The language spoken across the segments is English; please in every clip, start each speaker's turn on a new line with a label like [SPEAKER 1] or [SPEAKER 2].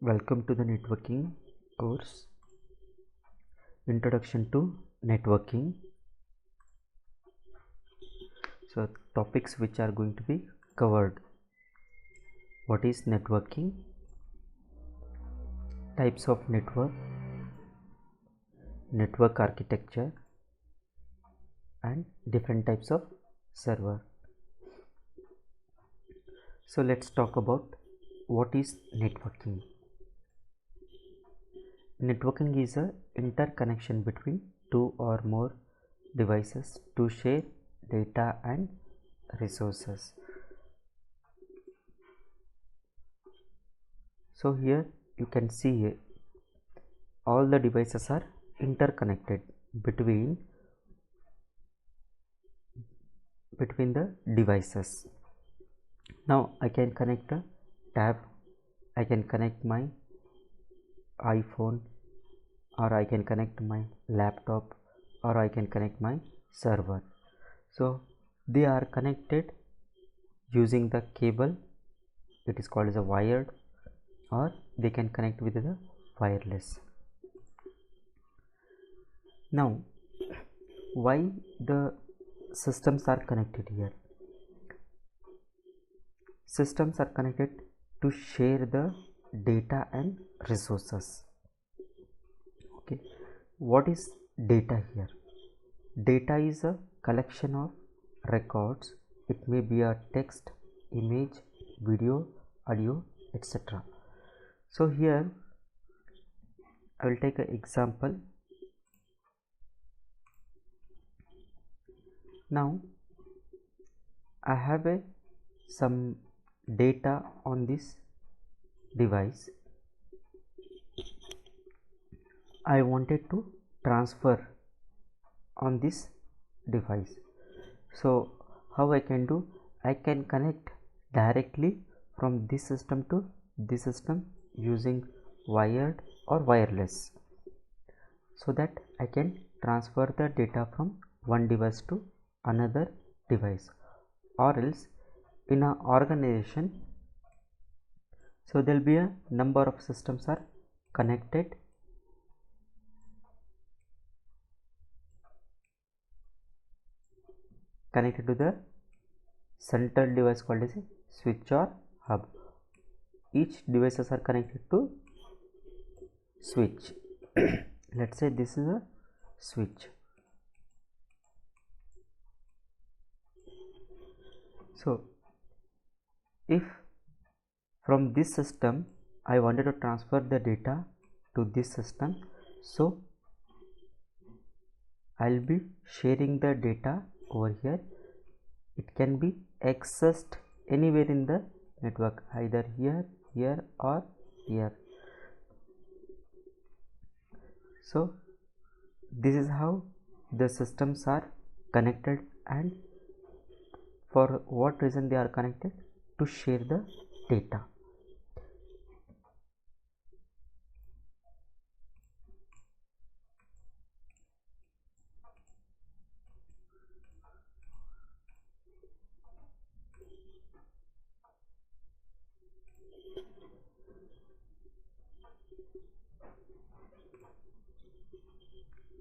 [SPEAKER 1] Welcome to the networking course, Introduction to Networking. So topics which are going to be covered: what is networking, types of network architecture, and different types of server. So let's talk about what is networking. Networking is a interconnection between two or more devices to share data and resources. So here you can see all the devices are interconnected between the devices. Now I can connect a tab, I can connect my iPhone, or I can connect my laptop, or I can connect my server. So they are connected using the cable, it is called as a wired, or they can connect with the wireless. Now why the systems are connected here? Systems are connected to share the data and resources. Okay, what is data here? Data is a collection of records. It may be a text, image, video, audio, etc. So here I will take an example. Now I have some data on this device. I wanted to transfer on this device. So how I can do? I can connect directly from this system to this system using wired or wireless, so that I can transfer the data from one device to another device. Or else in an organization, so there will be a number of systems are connected to the central device called as a switch or hub. Each devices are connected to switch. Let's say this is a switch. So if from this system I wanted to transfer the data to this system, so I'll be sharing the data over here. It can be accessed anywhere in the network, either here, or here. So this is how the systems are connected, and for what reason they are connected? To share the data.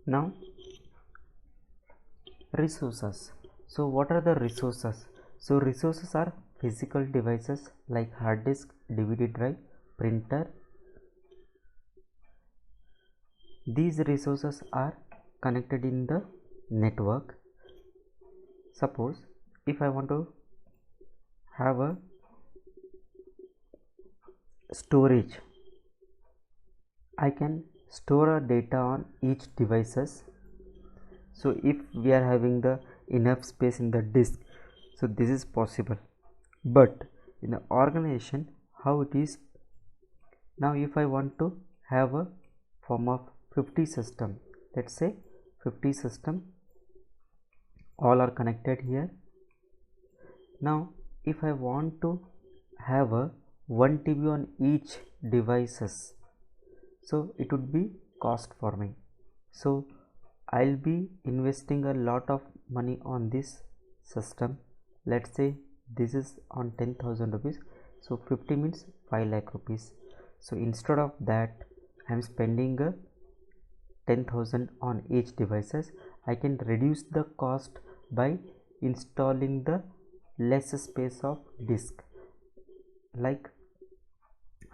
[SPEAKER 1] Now resources. So what are the resources? So resources are physical devices like hard disk, DVD drive, printer. These resources are connected in the network. Suppose if I want to have a storage, I can store a data on each devices. So if we are having the enough space in the disk, so this is possible. But in the organization, how it is? Now if I want to have a form of 50 system, let's say 50 system, all are connected here. Now if I want to have a 1 TB on each devices, so it would be cost for me. So I'll be investing a lot of money on this system. Let's say this is on 10,000 rupees, so 50 means 5 lakh rupees. So instead of that I am spending 10,000 on each devices. I can reduce the cost by installing the less space of disk. Like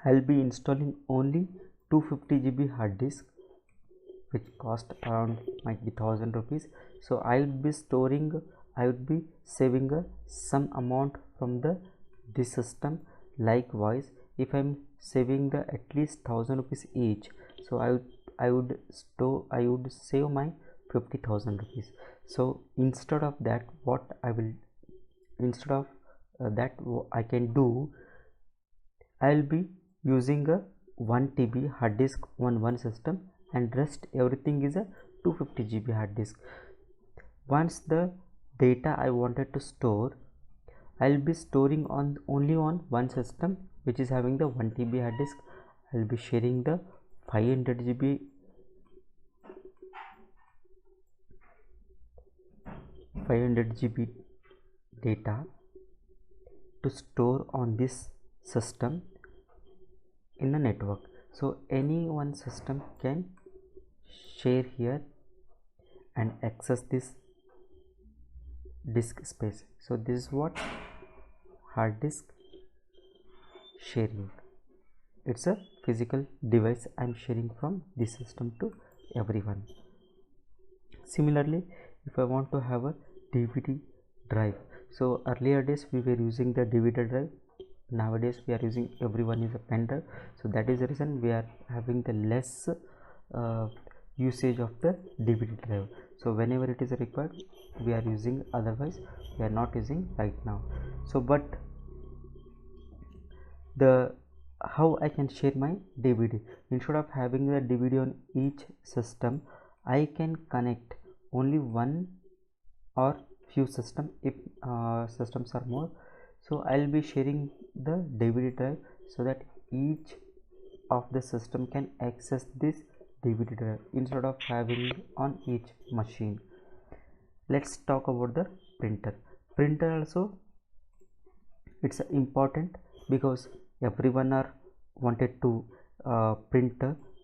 [SPEAKER 1] I'll be installing only 250 GB hard disk, which cost around might be 1000 rupees. So I would be saving some amount from this system. Likewise, if I'm saving the at least 1000 rupees each, so I would save my 50,000 rupees. So instead of that, I can do, I'll be using a 1 TB hard disk on one system, and rest everything is a 250 GB hard disk. Once the data I wanted to store, I'll be storing only on one system, which is having the 1 TB hard disk. I'll be sharing the 500 GB data to store on this system in the network. So any one system can share here and access this disk space. So this is what hard disk sharing. It's a physical device I'm sharing from this system to everyone. Similarly, if I want to have a DVD drive, so earlier days we were using the DVD drive. Nowadays we are using, everyone is a pen drive. So that is the reason we are having the less usage of the DVD drive. So whenever it is required we are using, otherwise we are not using right now. So but how I can share my DVD, instead of having the DVD on each system, I can connect only one or few system if systems are more. So I'll be sharing the DVD drive so that each of the system can access this DVD drive instead of having on each machine. Let's talk about the printer also. It's important because everyone are wanted to print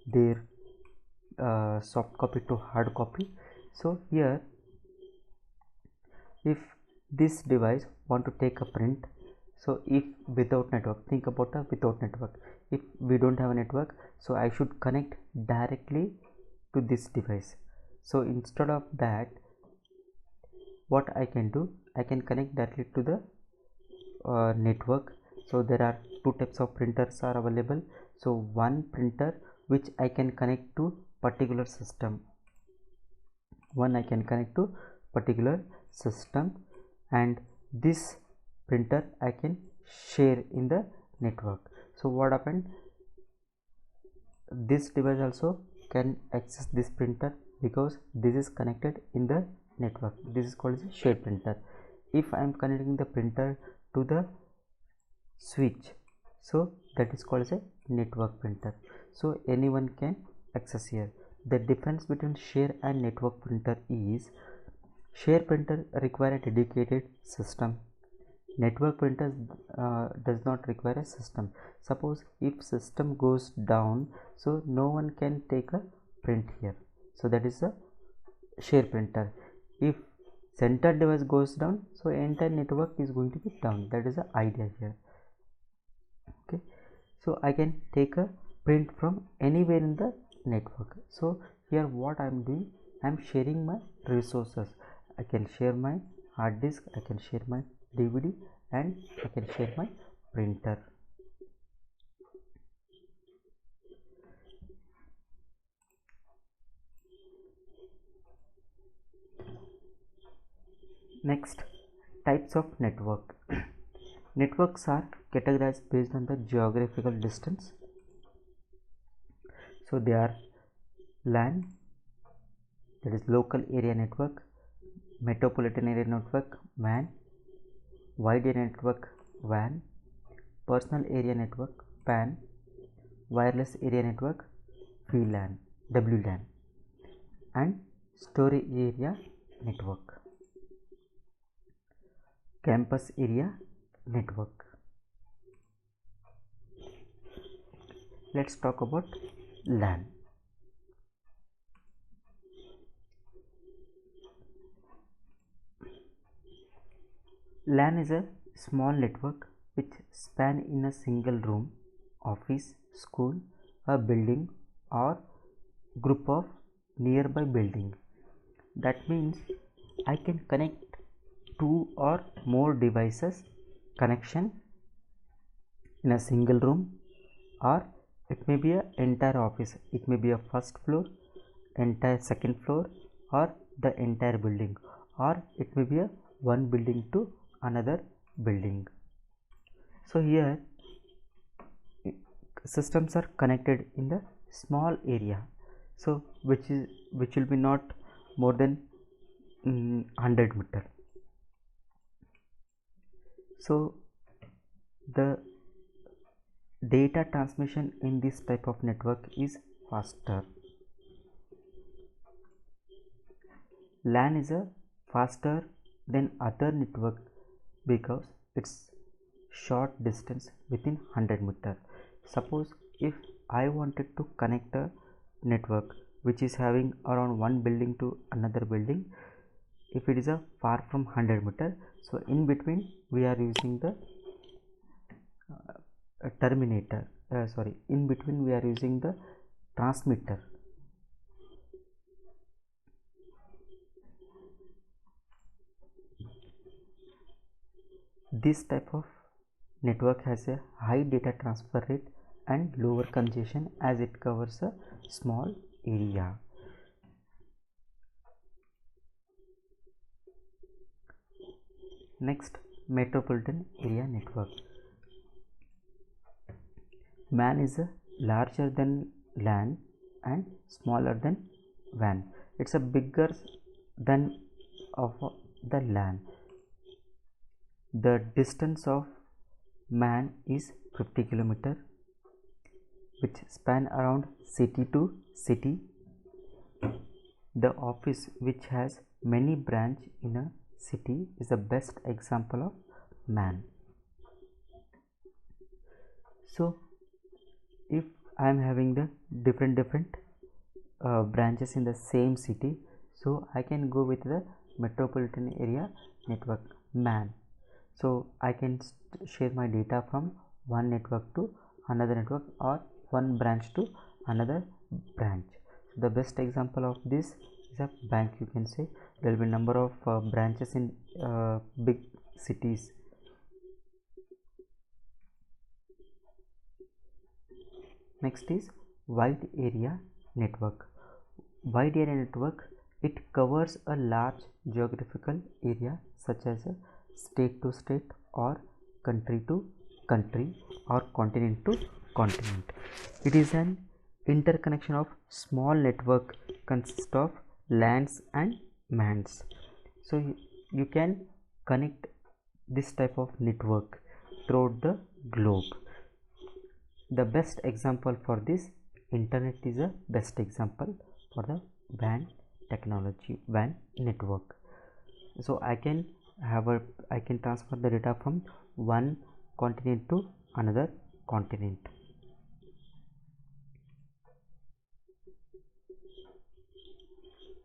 [SPEAKER 1] their soft copy to hard copy. So here, if this device want to take a print, so if without network, think about a without network, if we don't have a network, so I should connect directly to this device. So instead of that, what I can do, I can connect directly to the network. So there are two types of printers are available. So one printer which I can connect to particular system, and this printer I can share in the network. So what happened, this device also can access this printer because this is connected in the network. This is called as a shared printer. If I am connecting the printer to the switch, so that is called as a network printer. So anyone can access here. The difference between share and network printer is, share printer require a dedicated system. Network printers does not require a system. Suppose if system goes down, so no one can take a print here. So that is a share printer. If center device goes down, so entire network is going to be down. That is the idea here. Okay, so I can take a print from anywhere in the network. So here what I am doing, I am sharing my resources. I can share my hard disk, I can share my DVD, and I can share my printer. Next, types of network. Networks are categorized based on the geographical distance. So they are LAN, that is local area network, metropolitan area network WAN, wide area network WAN, personal area network PAN, wireless area network WLAN, and storage area network, campus area network. let's talk about LAN. LAN is a small network which span in a single room, office, school, a building or group of nearby building. That means I can connect two or more devices connection in a single room, or it may be an entire office, it may be a first floor, entire second floor, or the entire building, or it may be a one building to another building. So here systems are connected in the small area, so which will be not more than 100 meter. So the data transmission in this type of network is faster. LAN is a faster than other network because it's short distance within 100 meter. Suppose if I wanted to connect a network which is having around one building to another building, if it is a far from 100 meter, so in between we are using the terminator, in between we are using the transmitter. This type of network has a high data transfer rate and lower congestion as it covers a small area. Next, metropolitan area network. MAN is larger than LAN and smaller than WAN. It's a bigger than of the LAN. The distance of MAN is 50 km, which span around city to city. The office which has many branches in a city is the best example of MAN. So if I am having the different branches in the same city, so I can go with the metropolitan area network, MAN. So I can share my data from one network to another network or one branch to another branch. So the best example of this is a bank. You can say there will be number of branches in big cities. Next is wide area network. Wide area network, it covers a large geographical area such as a state to state or country to country or continent to continent. It is an interconnection of small network consists of LANs and MANs. So you can connect this type of network throughout the globe. The best example for this, internet is a best example for the WAN technology, WAN network. So I can transfer the data from one continent to another continent.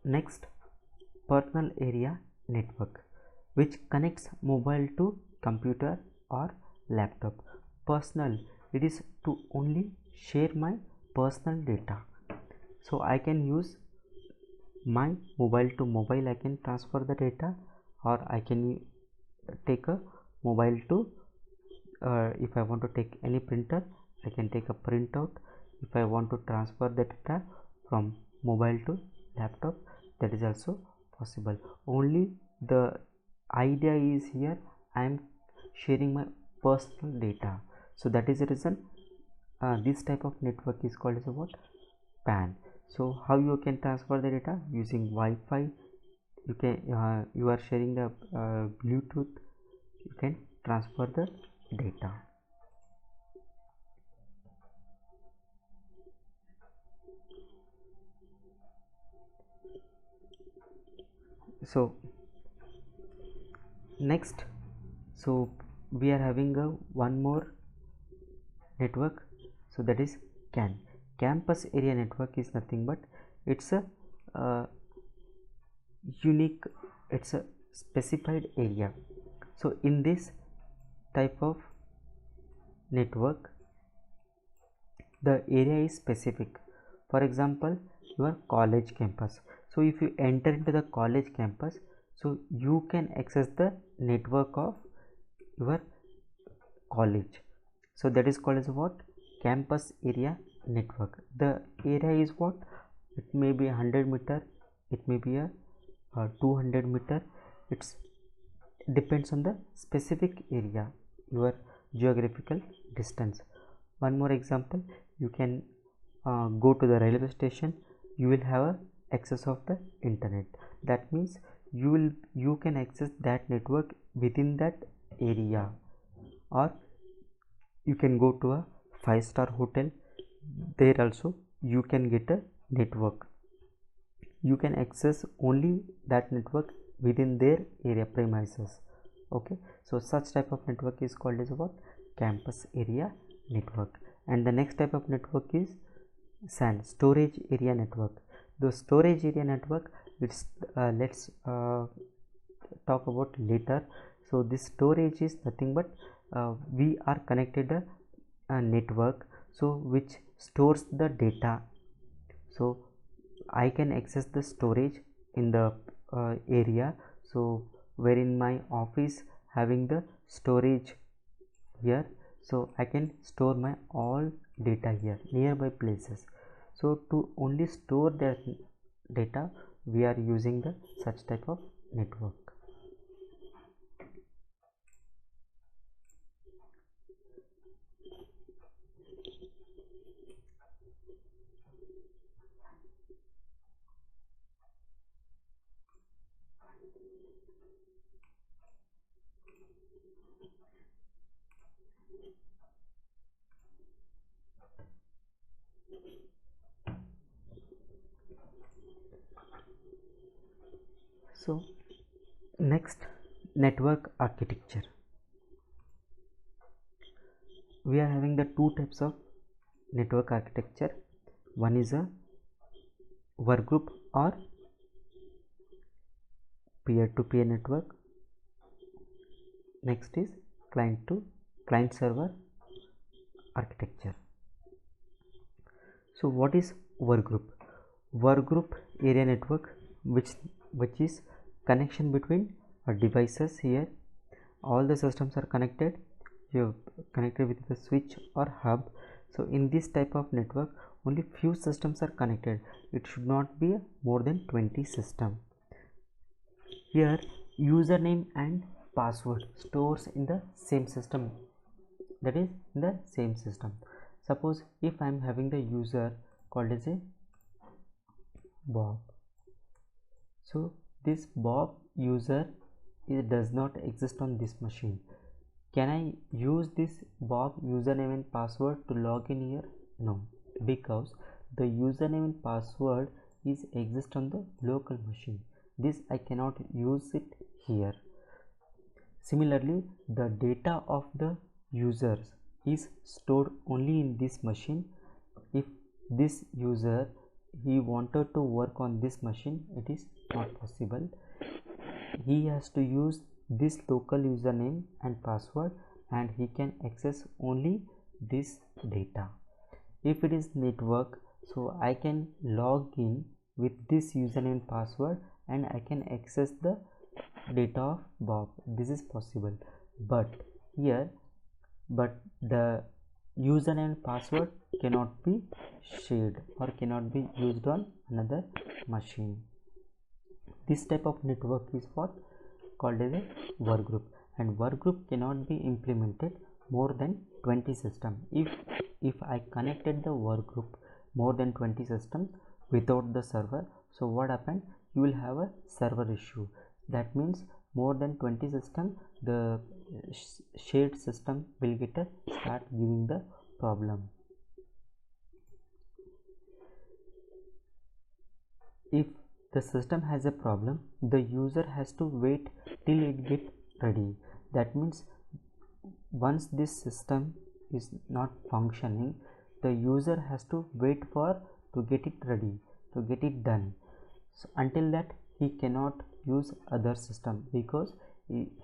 [SPEAKER 1] Next, personal area network, which connects mobile to computer or laptop. Personal, it is to only share my personal data. So I can use my mobile to mobile, I can transfer the data, or I can take a mobile to if I want to take any printer, I can take a printout. If I want to transfer the data from mobile to laptop, that is also possible. Only the idea is here I am sharing my personal data. So that is the reason this type of network is called as a what? PAN. So how you can transfer the data? Using Wi-Fi. You can you are sharing the Bluetooth, you can transfer the data. So next, so we are having a one more network, so that is CAN. Campus area network is nothing but it's a unique, it's a specified area. So in this type of network, the area is specific. For example, your college campus. So if you enter into the college campus, so you can access the network of your college. So that is called as what? Campus area network. The area is what? It may be 100 meter, it may be a 200 meter. It's depends on the specific area, your geographical distance. One more example, you can go to the railway station, you will have a access of the internet. That means you can access that network within that area. Or you can go to a 5-star hotel, there also you can get a network. You can access only that network within their area premises. Okay, so such type of network is called as what? Campus area network. And the next type of network is SAN, storage area network. The storage area network, it's let's talk about later. So this storage is nothing but we are connected a network, so which stores the data. So I can access the storage in the area. So wherein my office having the storage here, so I can store my all data here nearby places. So to only store that data, we are using the such type of network. So next, network architecture. We are having the two types of network architecture. One is a workgroup or peer-to-peer network. Next is client to client server architecture. So what is workgroup? Workgroup area network, which is connection between devices. Here all the systems are connected, you connected with the switch or hub. So in this type of network, only few systems are connected. It should not be more than 20 systems. Here username and password stores in the same system, that is in the same system. Suppose if I am having the user called as a Bob, so this Bob user does not exist on this machine. Can I use this Bob username and password to log in here? No, because the username and password is exist on the local machine. This I cannot use it here. Similarly, the data of the users is stored only in this machine. If this user he wanted to work on this machine, it is not possible. He has to use this local username and password, and he can access only this data. If it is network, so I can log in with this username and password and I can access the data of Bob. This is possible, but here the username and password cannot be shared or cannot be used on another machine. This type of network is what called as a workgroup, and workgroup cannot be implemented more than 20 systems. If I connected the workgroup more than 20 systems without the server, so what happened? You will have a server issue. That means more than 20 systems, the shared system will get a start giving the problem. If the system has a problem, the user has to wait till it get ready. That means once this system is not functioning, the user has to wait for to get it ready, to get it done. So until that he cannot use other system because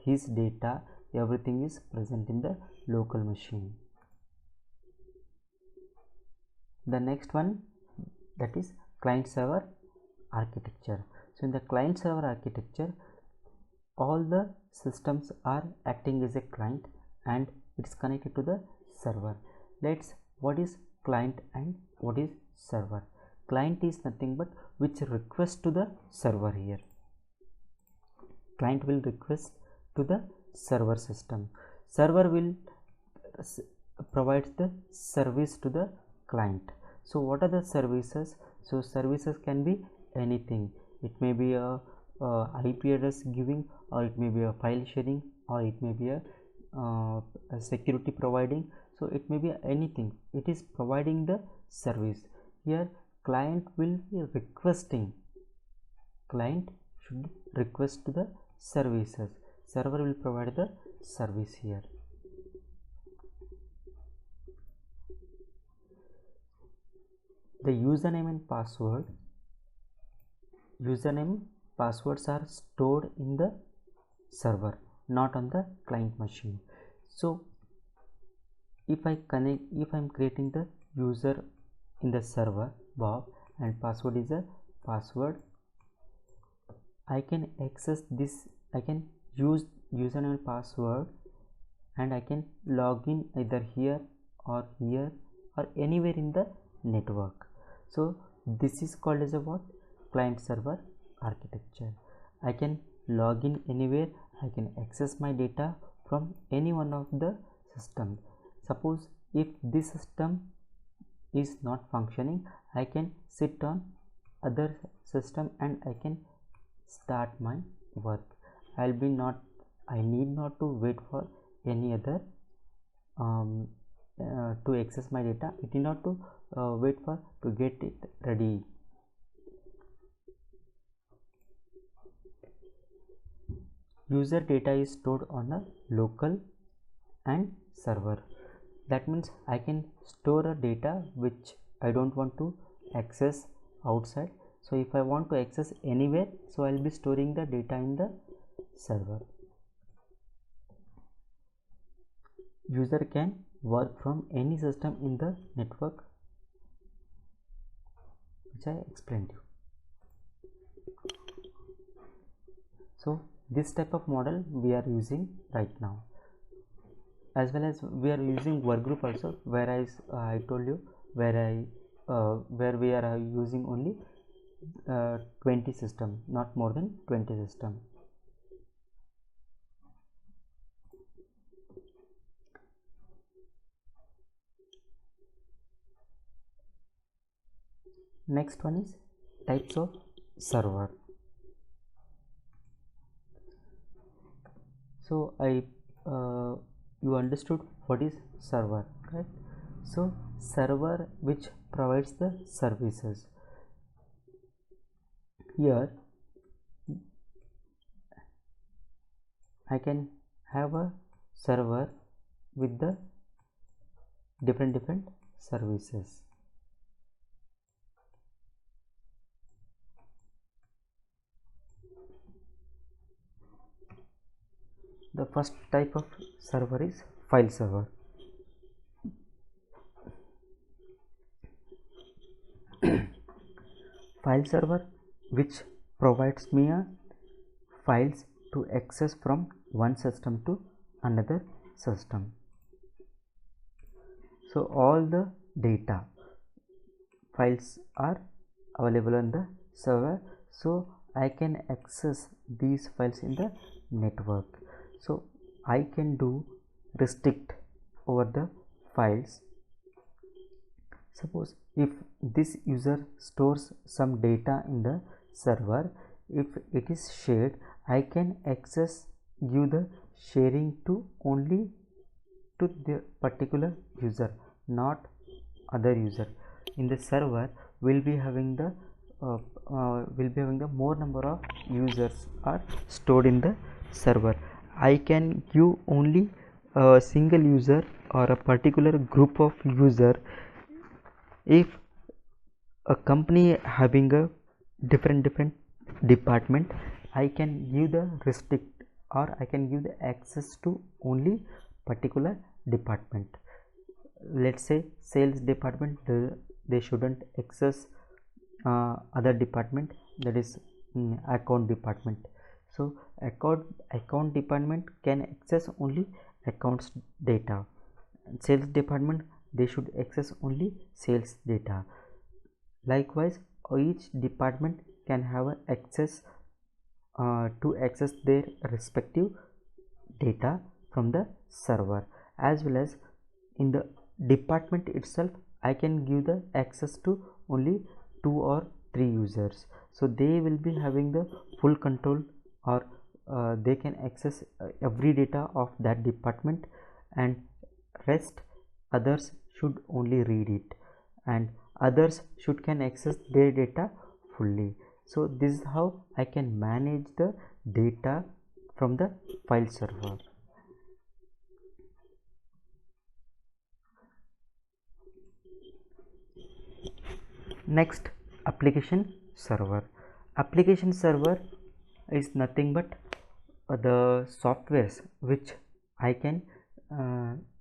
[SPEAKER 1] his data, everything is present in the local machine. The next one, that is client server architecture. So in the client server architecture, all the systems are acting as a client and it's connected to the server. What is client and what is server? Client is nothing but which request to the server here. Client will request to the server system. Server will provide the service to the client. So what are the services? So services can be anything. It may be a IP address giving, or it may be a file sharing, or it may be a security providing. So it may be anything. It is providing the service. Here client will be requesting. Client should request to the services. Server will provide the service here. The username and passwords are stored in the server, not on the client machine. So if I am creating the user in the server Bob and password is a password, I can access this. I can use username and password and I can log in either here or anywhere in the network. So this is called as a what? Client server architecture. I can log in anywhere. I can access my data from any one of the systems. Suppose if this system is not functioning, I can sit on other system and I can start my work. I need not to wait for any other to access my data. I need not to wait for to get it ready. User data is stored on a local and server. That means I can store a data which I don't want to access outside. So if I want to access anywhere, so I'll be storing the data in the server. User can work from any system in the network, which I explained to you. So this type of model we are using right now, as well as we are using work group also, whereas I told you where we are using only 20 system, not more than 20 system. Next one is types of server. So you understood what is server, correct? So server which provides the services. Here I can have a server with the different services. The first type of server is file server. File server which provides me files to access from one system to another system. So all the data files are available on the server, so I can access these files in the network. So I can do restrict over the files. Suppose if this user stores some data in the server, if it is shared, I can give the sharing to only to the particular user, not other user. In the server will be having the more number of users are stored in the server. I can give only a single user or a particular group of user If a company having a different department, I can give the restrict, or I can give the access to only particular department. Let's say sales department, they shouldn't access other department, that is account department. So account department can access only accounts data. Sales department, they should access only sales data. Likewise, each department can have access to access their respective data from the server, as well as in the department itself I can give the access to only 2 or 3 users. So they will be having the full control, or they can access every data of that department, and rest others should only read it, and others should can access their data fully. So this is how I can manage the data from the file server. Next, application server. Application server is nothing but the softwares which I can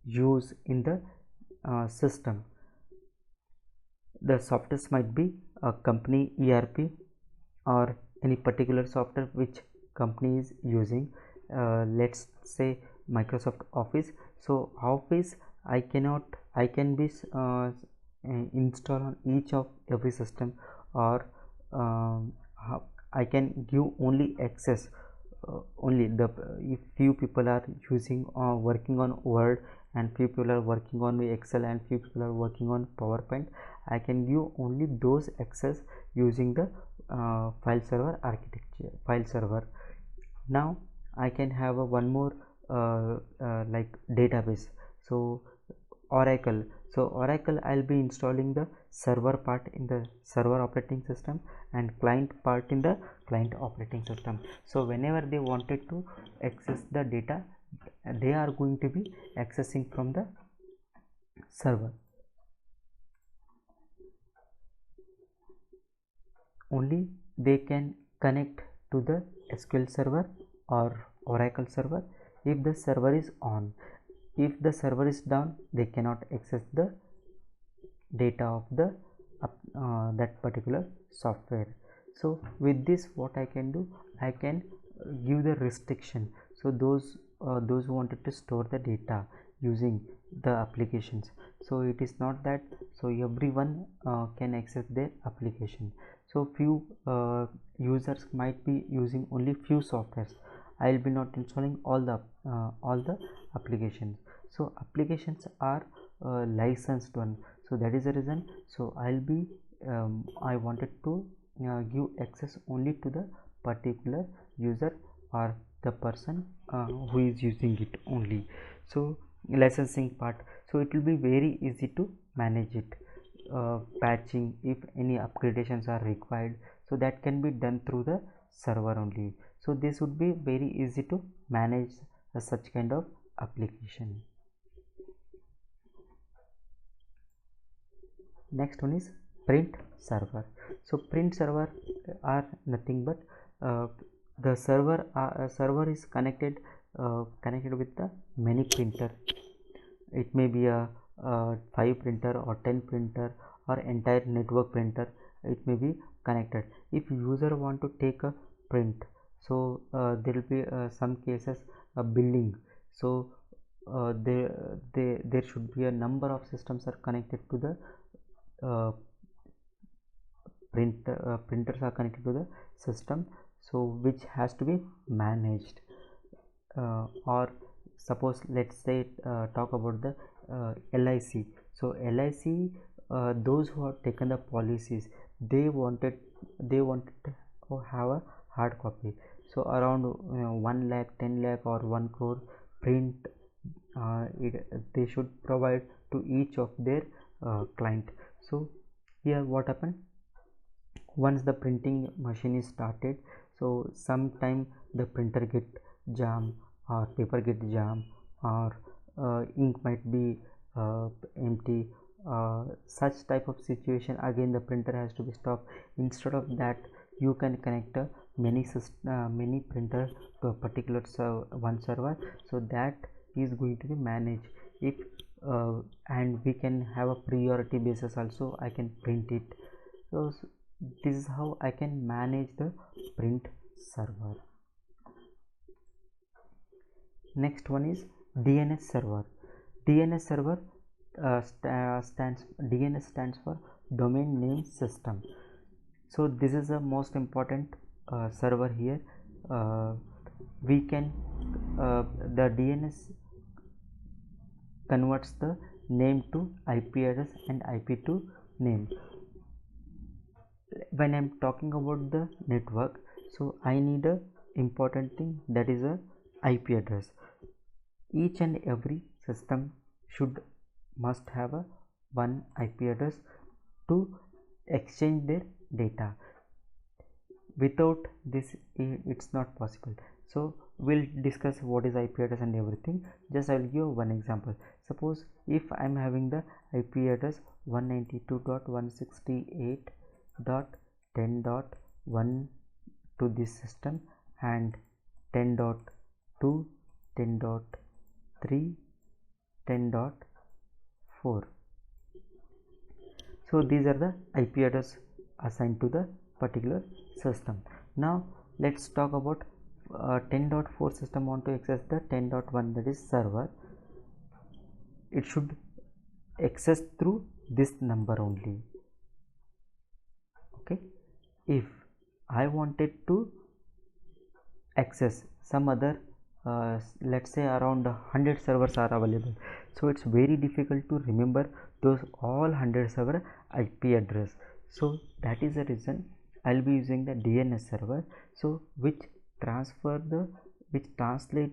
[SPEAKER 1] use in the system. The softwares might be a company ERP, or any particular software which company is using. Let's say Microsoft Office. So Office, I can be install on each of every system, or I can give only access only the if few people are using working on Word, and few people are working on Excel, and few people are working on PowerPoint. I can give only those access using the file server architecture, file server. Now I can have a one more like database. So Oracle. So Oracle, I'll be installing the server part in the server operating system, and client part in the client operating system. So whenever they wanted to access the data, they are going to be accessing from the server. Only they can connect to the SQL server or Oracle server if the server is on. If the server is down, they cannot access the data of the that particular software. So with this, what I can do, I can give the restriction. So those who wanted to store the data using the applications, so it is not that so everyone can access their application. So few users might be using only few softwares. I will be not installing all the applications. So applications are licensed one, so that is the reason. So I'll be I wanted to give access only to the particular user, or the person who is using it only. So licensing part, so it will be very easy to manage it. Patching, if any upgradations are required, so that can be done through the server only. So this would be very easy to manage such kind of application. Next one is print server. So print server are nothing but the server is connected with the many printer. It may be a 5 printer or 10 printer or entire network printer. It may be connected. If user want to take a print, so there will be some cases a billing. So there should be a number of systems are connected to the printers are connected to the system, so which has to be managed. Or suppose let's say talk about the LIC. So LIC, those who have taken the policies, they wanted to have a hard copy. So around 1 lakh, 10 lakh or 1 crore print they should provide to each of their client. So here what happened, once the printing machine is started, so sometime the printer get jam, or paper get jam, or ink might be empty, such type of situation, again the printer has to be stopped. Instead of that, you can connect many printers to a particular one server, so that is going to be managed. If and we can have a priority basis also, I can print it. So this is how I can manage the print server. Next one is DNS server. DNS server DNS stands for domain name system. So this is the most important server here. We can the DNS converts the name to IP address and IP to name. When I'm talking about the network, so I need a important thing, that is a IP address. Each and every system must have a one IP address to exchange their data. Without this it's not possible. So we'll discuss what is IP address and everything. Just I will give one example. Suppose if I'm having the IP address 192.168.10.1 to this system, and 10.2, 10.3, 10.4. so these are the IP address assigned to the particular system. Now let's talk about 10.4 system want to access the 10.1, that is server. It should access through this number only. Okay, if I wanted to access some other let's say around 100 servers are available, so it's very difficult to remember those all 100 server IP address. So that is the reason I'll be using the DNS server, so which translate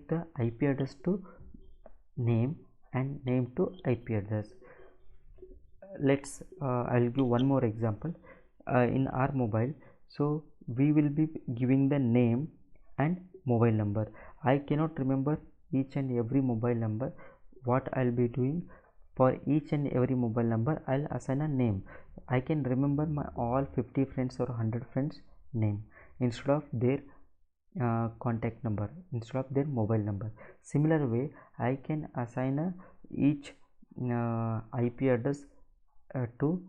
[SPEAKER 1] the IP address to name and name to IP address. Let's I'll give one more example. In our mobile, so we will be giving the name and mobile number. I cannot remember each and every mobile number. What I'll be doing, for each and every mobile number I'll assign a name. I can remember my all 50 friends or 100 friends name instead of their contact number, instead of their mobile number. Similar way, I can assign each IP address to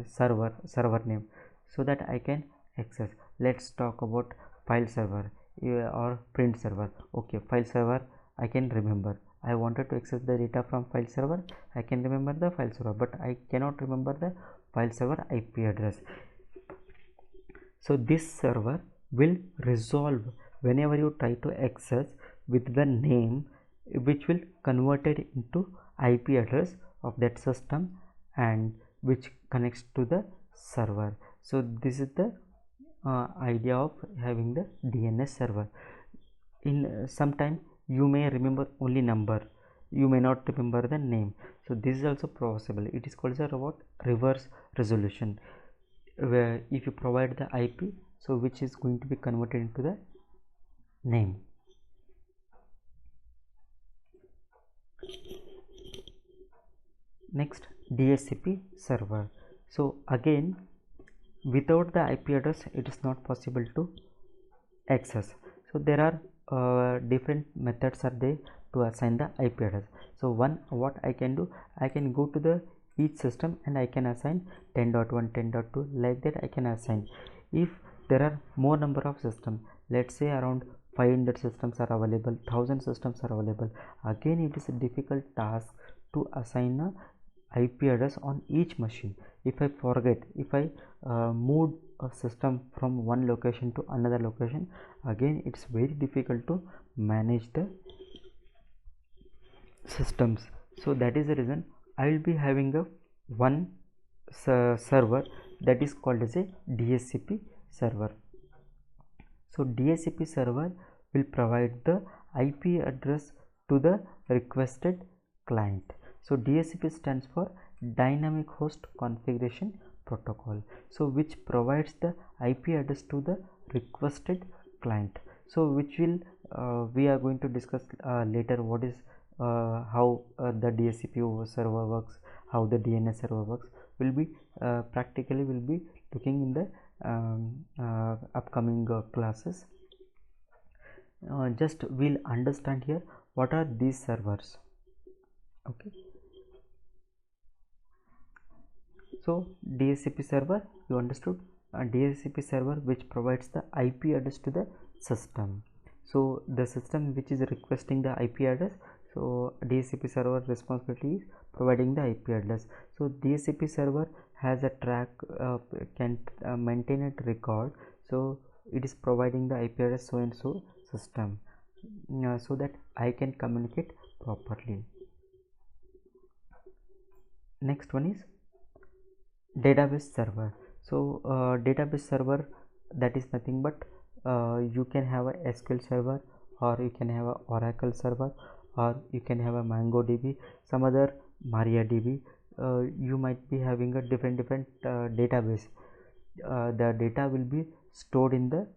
[SPEAKER 1] server name, so that I can access. Let's talk about file server or print server. Okay, file server I can remember. I wanted to access the data from file server, I can remember the file server, but I cannot remember the file server IP address. So this server will resolve whenever you try to access with the name, which will convert it into IP address of that system and which connects to the server. So this is the idea of having the DNS server. In sometime you may remember only number, you may not remember the name, so this is also possible. It is called as a reverse resolution, where if you provide the IP, so which is going to be converted into the name. Next, DHCP server. So again, without the IP address it is not possible to access. So there are different methods are there to assign the IP address. So what I can do, I can go to the each system and I can assign 10.1, 10.2, like that I can assign. If there are more number of systems, let's say around 500 systems are available, 1000 systems are available, again it is a difficult task to assign a IP address on each machine. If I forget, if I move a system from one location to another location, again it's very difficult to manage the systems. So that is the reason I will be having a one server that is called as a DHCP server. So DHCP server will provide the IP address to the requested client. So DHCP stands for Dynamic Host Configuration Protocol, so which provides the IP address to the requested client. So which will we are going to discuss later what is how the DHCP server works, how the DNS server works, will be practically will be looking in the upcoming classes. Just we'll understand here what are these servers. Okay, so DHCP server, you understood, a DHCP server which provides the IP address to the system. So the system which is requesting the IP address, so DHCP server responsibility is providing the IP address. So DHCP server has a track, can maintain a record, so it is providing the IP address so and so system, so that I can communicate properly. Next one is database server. So database server, that is nothing but you can have a SQL server, or you can have a Oracle server, or you can have a MongoDB, some other MariaDB. You might be having a different database. The data will be stored in the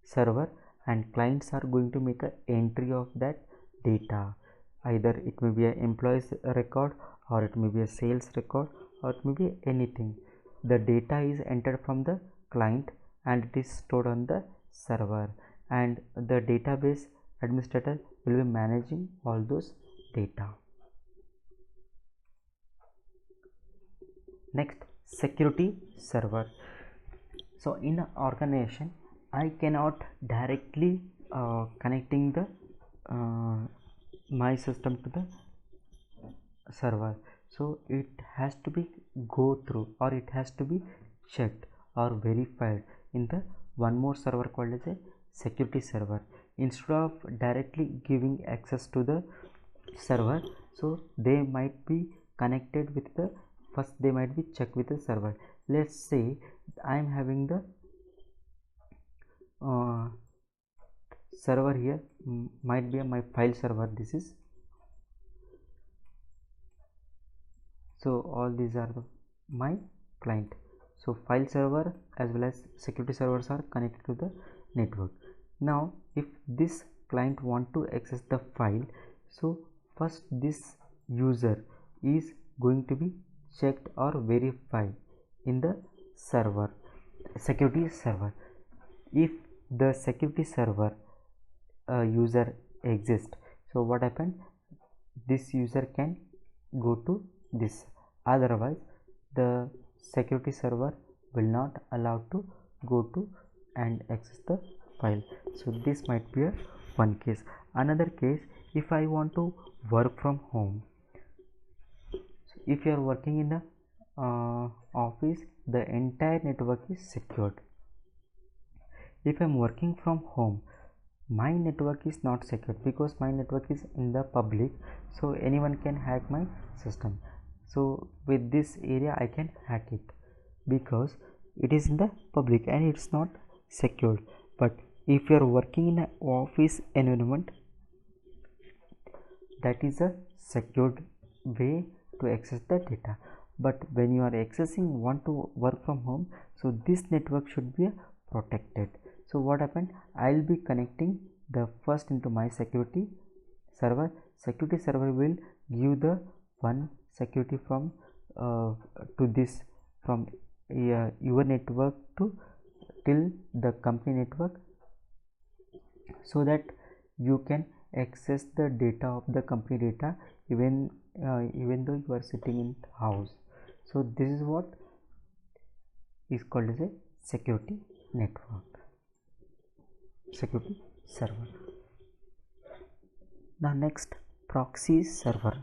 [SPEAKER 1] server, and clients are going to make an entry of that data. Either it may be an employees record, or it may be a sales record, or it may be anything. The data is entered from the client and it is stored on the server, and the database administrator will be managing all those data. Next, security server. So in an organization, I cannot directly connecting the my system to the server, so it has to be go through, or it has to be checked or verified in the one more server called as a security server. Instead of directly giving access to the server, so they might be connected with the, first they might be checked with the server. Let's say I am having the server here, might be my file server. This is, so all these are my client. So file server as well as security servers are connected to the network. Now if this client want to access the file, so first this user is going to be checked or verified in the server, security server. If the security server user exists, so what happened, this user can go to this, otherwise the security server will not allow to go to and access the file. So this might be a one case. Another case, if I want to work from home, so if you are working in the office, the entire network is secured. If I am working from home, my network is not secured because my network is in the public, so anyone can hack my system. So with this area I can hack it because it is in the public and it's not secured. But if you are working in an office environment, that is a secured way to access the data. But when you are want to work from home, so this network should be protected. So what happened, I'll be connecting the first into my security server. Security server will give the one security from to this, from your network to till the company network, so that you can access the data of the company data even though you are sitting in house. So this is what is called as a security network, security server. Now next, proxy server.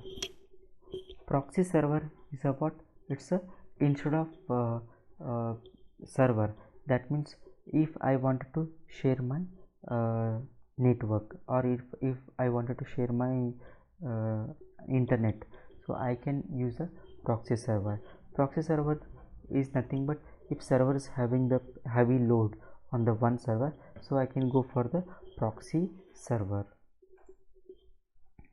[SPEAKER 1] Proxy server is about, it's a instead of server. That means if I wanted to share my network, or if I wanted to share my internet, so I can use a proxy server. Proxy server is nothing but if server is having the heavy load on the one server, so I can go for the proxy server.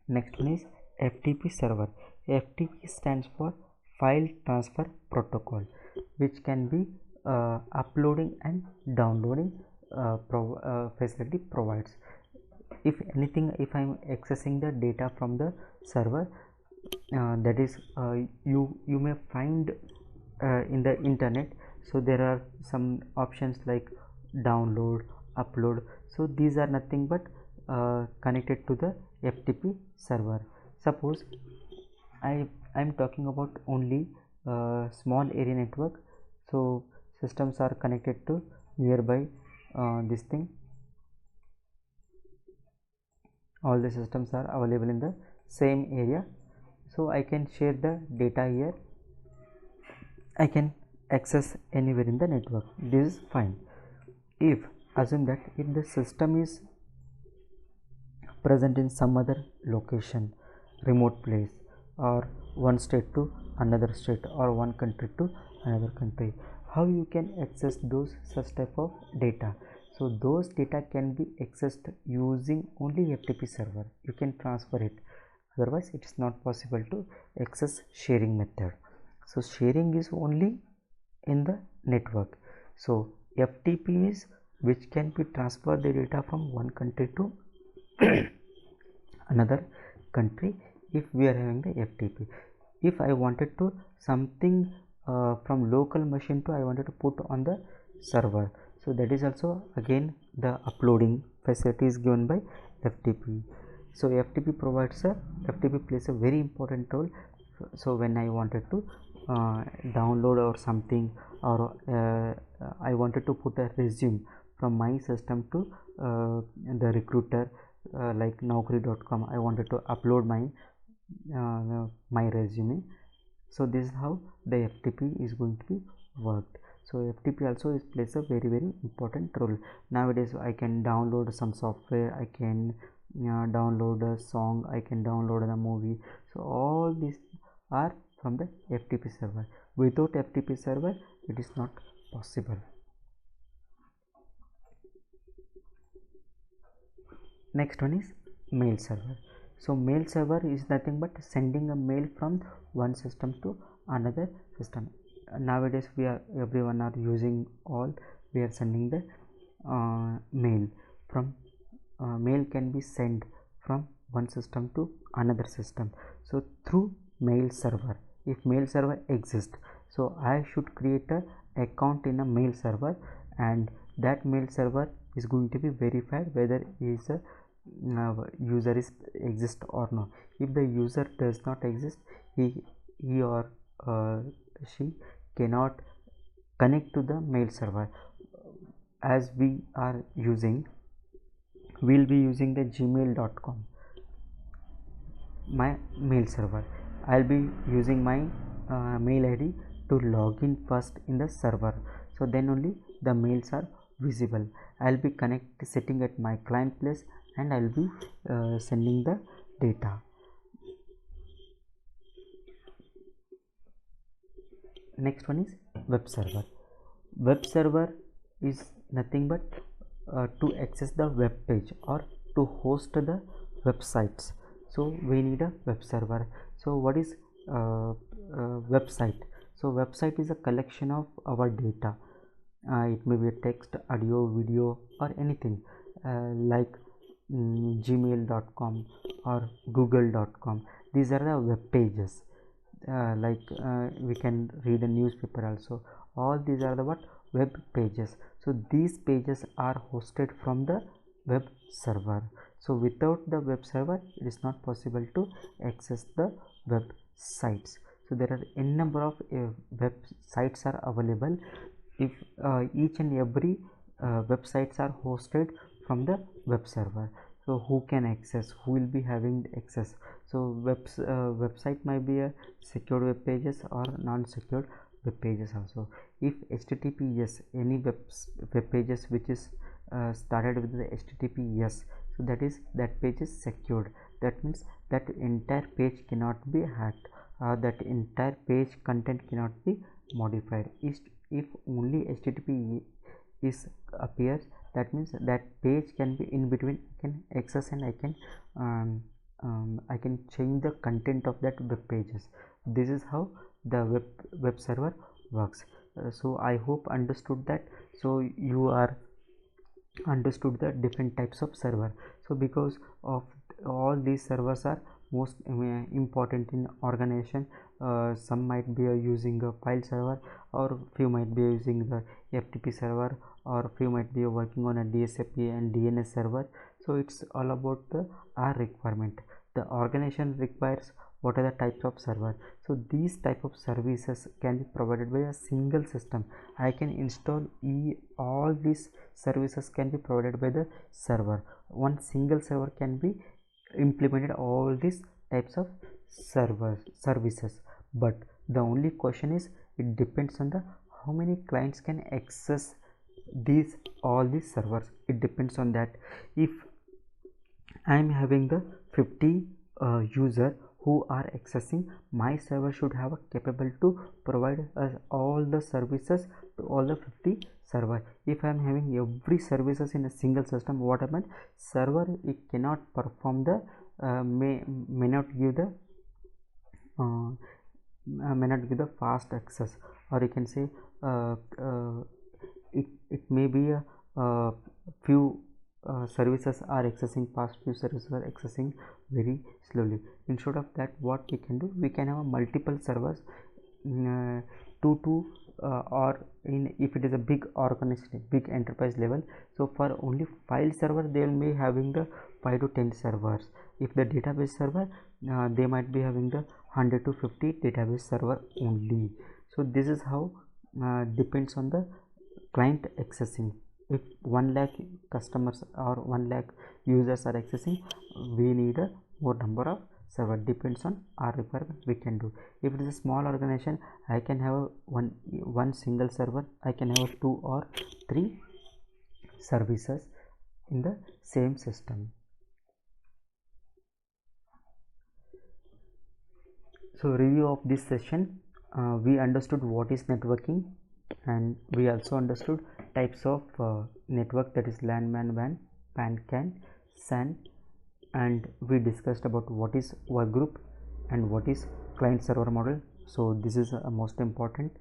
[SPEAKER 1] Next one is FTP server. FTP stands for file transfer protocol, which can be uploading and downloading facility provides. If anything, if I am accessing the data from the server, that is you may find in the internet. So there are some options like download, upload. So these are nothing but connected to the FTP server. Suppose I'm talking about only small area network. So systems are connected to nearby this thing. All the systems are available in the same area. So I can share the data here. I can access anywhere in the network. This is fine. If assume that if the system is present in some other location, remote place, or one state to another state, or one country to another country, how you can access those such type of data? So those data can be accessed using only FTP server. You can transfer it, otherwise it is not possible to access sharing method. So sharing is only in the network. So FTP is which can be transfer the data from one country to another country if we are having the FTP. If I wanted to something from local machine to I wanted to put on the server, so that is also again the uploading facility is given by FTP. So FTP plays a very important role. So when I wanted to download or something, or I wanted to put a resume from my system to the recruiter like naukri.com, I wanted to upload my resume. So this is how the FTP is going to be worked. So FTP also plays a very important role. Nowadays I can download some software, I can download a song, I can download a movie. So all these are from the FTP server. Without FTP server it is not possible. Next one is mail server. So mail server is nothing but sending a mail from one system to another system. Nowadays everyone are using we are sending the mail from mail can be sent from one system to another system. So through mail server, if mail server exists, so I should create a account in a mail server, and that mail server is going to be verified whether is a user is exist or not. If the user does not exist, he or she cannot connect to the mail server. As we are using, we'll be using the gmail.com, my mail server. I'll be using my mail ID to log in first in the server, so then only the mails are visible. I'll be sitting at my client place, and I'll be sending the data. Next one is web server. Web server is nothing but to access the web page or to host the websites. So we need a web server. So what is website? So website is a collection of our data. It may be a text, audio, video, or anything like gmail.com or google.com. These are the web pages. We can read a newspaper also. All these are the web pages. So these pages are hosted from the web server. So without the web server it is not possible to access the web sites. So there are n number of web sites are available. If each and every websites are hosted from the web server, so who can access, who will be having access? So website might be a secured web pages or non-secured web pages also. If HTTPS, any web pages which is started with the HTTPS, so that page is secured. That means that entire page cannot be hacked, that entire page content cannot be modified. If only HTTP is appears, that means that page can be in between, I can access, and I can change the content of that web pages. This is how the web server works. So I hope understood that. So you are understood the different types of server. So because of all these servers are most important in organization. Some might be using a file server, or few might be using the FTP server, or few might be working on a DSFP and DNS server. So it's all about the our requirement. The organization requires what are the types of server. So these type of services can be provided by a single system. I can install all these services can be provided by the server. One single server can be implemented all these types of services. But the only question is, it depends on the how many clients can access all these servers. It depends on that. If I am having the 50 user who are accessing, my server should have a capable to provide us all the services to all the 50 server. If I am having every services in a single system, what happens? Server it cannot perform the may not give the fast access, or you can say it may be a few services are accessing fast, few services are accessing very slowly. Instead of that, what we can do, we can have multiple servers, two or in if it is a big organization, big enterprise level, so for only file server they will be having the 5 to 10 servers. If the database server, they might be having the 100 to 50 database server only. So this is how depends on the client accessing. If 1 lakh customers or 1 lakh users are accessing, we need a more number of server. Depends on our requirement, we can do. If it is a small organization, I can have one single server. I can have 2 or 3 services in the same system. So review of this session, we understood what is networking, and we also understood types of network, that is LAN, MAN, WAN, PAN, CAN, SAN, and we discussed about what is work group and what is client server model. So this is most important,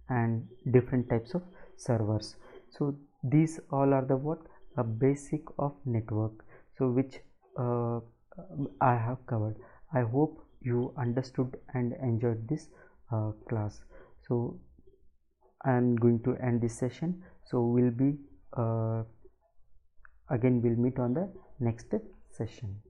[SPEAKER 1] and different types of servers. So these all are the what a basic of network, so which I have covered. I hope you understood and enjoyed this class. So I am going to end this session. So we'll be again we'll meet on the next session.